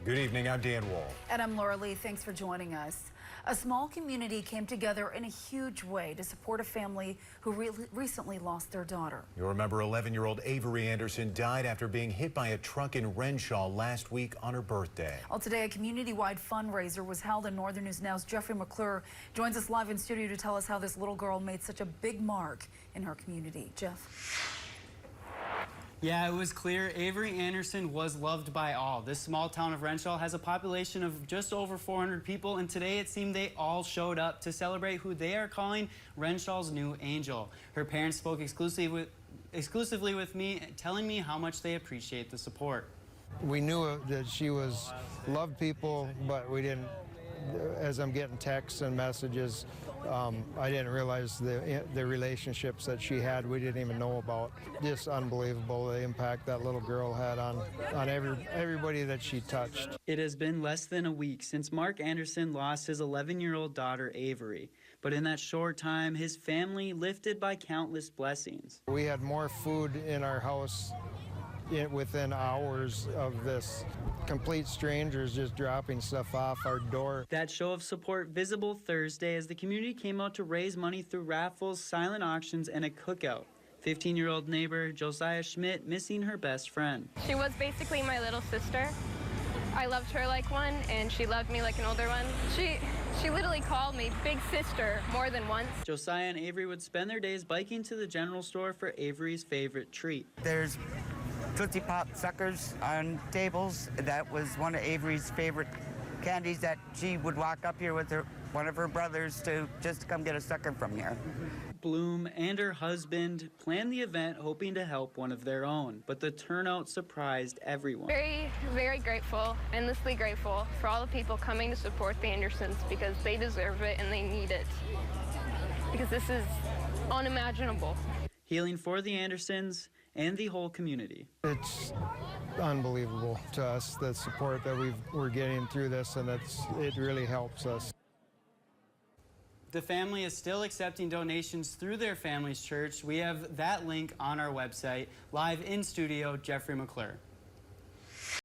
Good evening, I'm Dan Wall. And I'm Laura Lee. Thanks for joining us. A small community came together in a huge way to support a family who recently lost their daughter. You'll remember 11-year-old Avery Anderson died after being hit by a truck in Renshaw last week on her birthday. Well, today a community-wide fundraiser was held in Northern News Now's Jeffrey McClure joins us live in studio to tell us how this little girl made such a big mark in her community. Jeff. Yeah, it was clear Avery Anderson was loved by all. This small town of Renshaw has a population of just over 400 people, and today it seemed they all showed up to celebrate who they are calling Renshaw's new angel. Her parents spoke exclusively with me, telling me how much they appreciate the support. We knew that she loved people, but we didn't. As I'm getting texts and messages, I didn't realize the relationships that she had. We didn't even know about. Just unbelievable, the impact that little girl had on everybody that she touched. It has been less than a week since Mark Anderson lost his 11-year-old daughter Avery, but in that short time, his family lifted by countless blessings. We had more food in our house within hours of this. Complete strangers just dropping stuff off our door. That show of support visible Thursday as the community came out to raise money through raffles, silent auctions, and a cookout. 15-year-old neighbor Josiah Schmidt missing her best friend. She was basically my little sister. I loved her like one, and she loved me like an older one. She literally called me big sister more than once. Josiah and Avery would spend their days biking to the general store for Avery's favorite treat. There's Tootsie Pop suckers on tables. That was one of Avery's favorite candies that she would walk up here with one of her brothers to just come get a sucker from here. Bloom and her husband planned the event hoping to help one of their own, but the turnout surprised everyone. Very, very grateful, endlessly grateful for all the people coming to support the Andersons because they deserve it and they need it. Because this is unimaginable. Healing for the Andersons and the whole community. It's unbelievable to us, the support that we're getting through this, and it really helps us. The family is still accepting donations through their family's church. We have that link on our website. Live in studio, Jeffrey McClure.